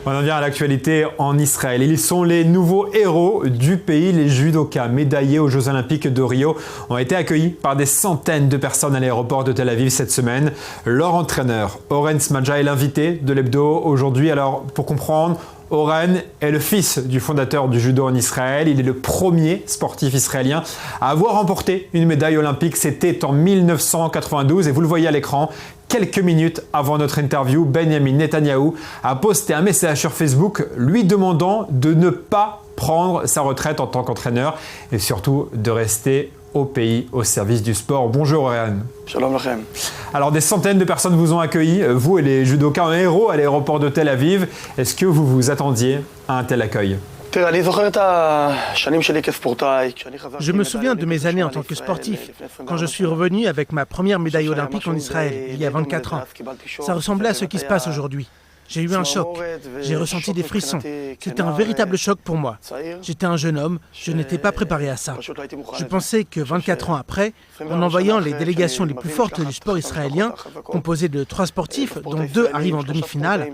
On en vient à l'actualité en Israël. Ils sont les nouveaux héros du pays. Les judokas médaillés aux Jeux Olympiques de Rio ont été accueillis par des centaines de personnes à l'aéroport de Tel Aviv cette semaine. Leur entraîneur, Oren Smadja, est l'invité de l'hebdo aujourd'hui. Alors, pour comprendre, Oren est le fils du fondateur du judo en Israël. Il est le premier sportif israélien à avoir remporté une médaille olympique. C'était en 1992 et vous le voyez à l'écran. Quelques minutes avant notre interview, Benjamin Netanyahou a posté un message sur Facebook lui demandant de ne pas prendre sa retraite en tant qu'entraîneur et surtout de rester au pays au service du sport. Bonjour Oren. Shalom lachem. Alors des centaines de personnes vous ont accueilli, vous et les judokas en héros à l'aéroport de Tel Aviv. Est-ce que vous vous attendiez à un tel accueil ? Je me souviens de mes années en tant que sportif, quand je suis revenu avec ma première médaille olympique en Israël, il y a 24 ans. Ça ressemblait à ce qui se passe aujourd'hui. J'ai eu un choc, j'ai ressenti des frissons. C'était un véritable choc pour moi. J'étais un jeune homme, je n'étais pas préparé à ça. Je pensais que 24 ans après, en envoyant les délégations les plus fortes du sport israélien, composées de 3 sportifs, dont 2 arrivent en demi-finale,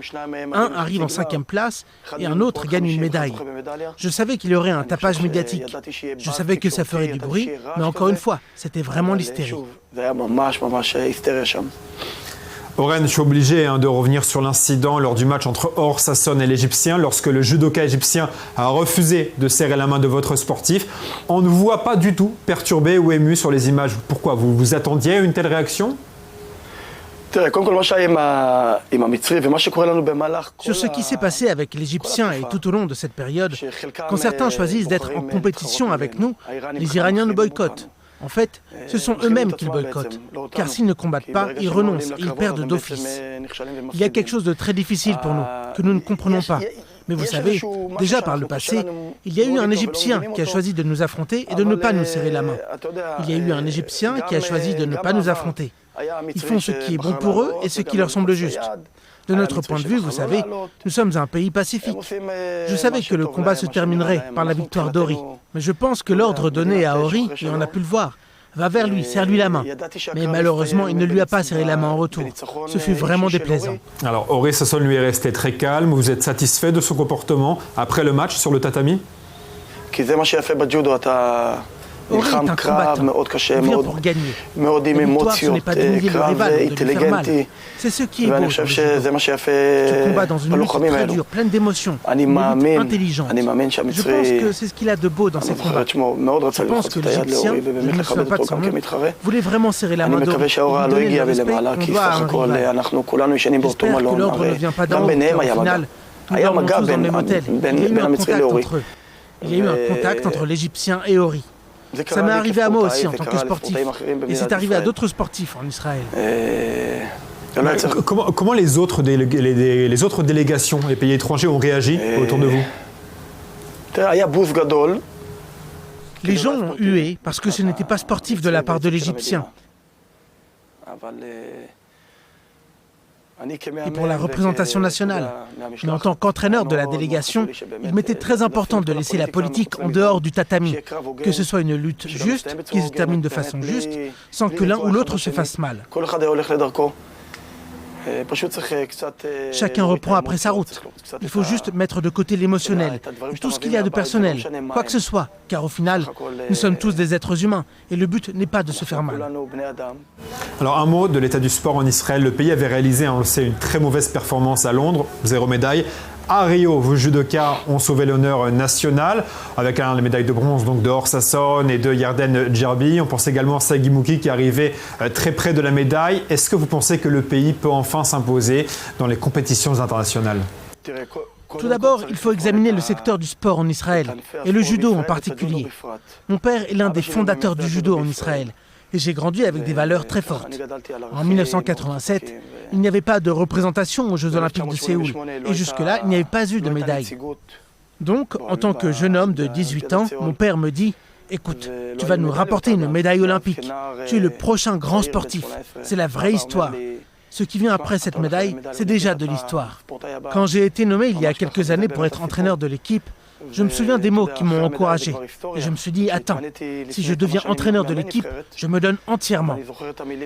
un arrive en 5e place et un autre gagne une médaille. Je savais qu'il y aurait un tapage médiatique. Je savais que ça ferait du bruit, mais encore une fois, c'était vraiment l'hystérie. Oren, je suis obligé de revenir sur l'incident lors du match entre Or Sasson et l'Égyptien, lorsque le judoka égyptien a refusé de serrer la main de votre sportif. On ne vous voit pas du tout perturbé ou ému sur les images. Pourquoi ? Vous vous attendiez à une telle réaction ? Sur ce qui s'est passé avec l'Égyptien et tout au long de cette période, quand certains choisissent d'être en compétition avec nous, les Iraniens nous boycottent. En fait, ce sont eux-mêmes qui boycottent, car s'ils ne combattent pas, ils renoncent, ils perdent d'office. Il y a quelque chose de très difficile pour nous, que nous ne comprenons pas. Mais vous savez, déjà par le passé, il y a eu un Égyptien qui a choisi de nous affronter et de ne pas nous serrer la main. Il y a eu un Égyptien qui a choisi de ne pas nous affronter. Ils font ce qui est bon pour eux et ce qui leur semble juste. De notre point de vue, vous savez, nous sommes un pays pacifique. Je savais que le combat se terminerait par la victoire d'Ori. Mais je pense que l'ordre donné à Ori, et on a pu le voir, va vers lui, serre-lui la main. Mais malheureusement, il ne lui a pas serré la main en retour. Ce fut vraiment déplaisant. Alors, Ori Sasson lui est resté très calme. Vous êtes satisfait de son comportement après le match sur le tatami ? Ori est un combattant, il vient pour gagner. La victoire, ce n'est pas d'humilier le rival ou de lui faire mal. C'est ce qui est beau. Ce combat dans une lutte très dure, pleine d'émotions, une lutte intelligente. Je pense que c'est ce qu'il a de beau dans ces combats. Je pense que l'Égyptien, je ne me souviens pas de son nom, voulait vraiment serrer la main d'Ori et lui donner le respect qu'on doit à un rival. J'espère que l'ordre ne vient pas d'en haut, car au final, nous dormons tous dans le même hôtel. Il y a eu un contact entre eux. Il y a eu un contact entre l'Égyptien et Ori. Ça m'est arrivé à moi aussi en tant que sportif, et c'est arrivé à d'autres sportifs en Israël. Comment les autres délégations, les pays étrangers ont réagi autour de vous ? Les gens ont hué parce que ce n'était pas sportif de la part de l'Égyptien. Et pour la représentation nationale. Mais en tant qu'entraîneur de la délégation, il m'était très important de laisser la politique en dehors du tatami, que ce soit une lutte juste, qui se termine de façon juste, sans que l'un ou l'autre se fasse mal. Chacun reprend après sa route. Il faut juste mettre de côté l'émotionnel, tout ce qu'il y a de personnel, quoi que ce soit, car au final, nous sommes tous des êtres humains et le but n'est pas de se faire mal. Alors un mot de l'état du sport en Israël. Le pays avait réalisé, on le sait, une très mauvaise performance à Londres, 0 médaille. À Rio, vos judokas ont sauvé l'honneur national avec les médailles de bronze donc de Or Sasson et de Yarden Djerbi. On pense également à Sagi Mouki qui arrivait très près de la médaille. Est-ce que vous pensez que le pays peut enfin s'imposer dans les compétitions internationales ? Tout d'abord, il faut examiner le secteur du sport en Israël, et le judo en particulier. Mon père est l'un des fondateurs du judo en Israël, et j'ai grandi avec des valeurs très fortes. En 1987, il n'y avait pas de représentation aux Jeux Olympiques de Séoul, et jusque-là, il n'y avait pas eu de médaille. Donc, en tant que jeune homme de 18 ans, mon père me dit « Écoute, tu vas nous rapporter une médaille olympique. Tu es le prochain grand sportif. C'est la vraie histoire. » Ce qui vient après cette médaille, c'est déjà de l'histoire. Quand j'ai été nommé il y a quelques années pour être entraîneur de l'équipe, je me souviens des mots qui m'ont encouragé. Et je me suis dit, attends, si je deviens entraîneur de l'équipe, je me donne entièrement.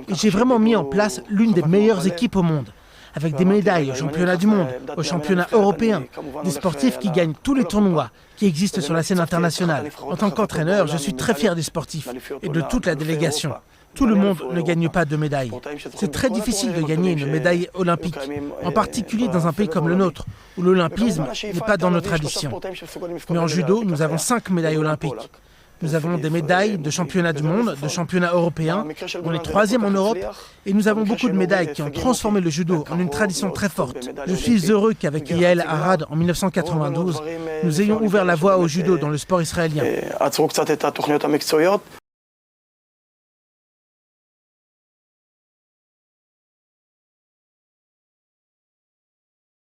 Et j'ai vraiment mis en place l'une des meilleures équipes au monde. avec des médailles aux championnats du monde, aux championnats européens, des sportifs qui gagnent tous les tournois qui existent sur la scène internationale. En tant qu'entraîneur, je suis très fier des sportifs et de toute la délégation. Tout le monde ne gagne pas de médaille. C'est très difficile de gagner une médaille olympique, en particulier dans un pays comme le nôtre, où l'olympisme n'est pas dans nos traditions. Mais en judo, nous avons 5 médailles olympiques. Nous avons des médailles de championnat du monde, de championnat européen, on est 3e en Europe, et nous avons beaucoup de médailles qui ont transformé le judo en une tradition très forte. Je suis heureux qu'avec Yael Arad, en 1992, nous ayons ouvert la voie au judo dans le sport israélien.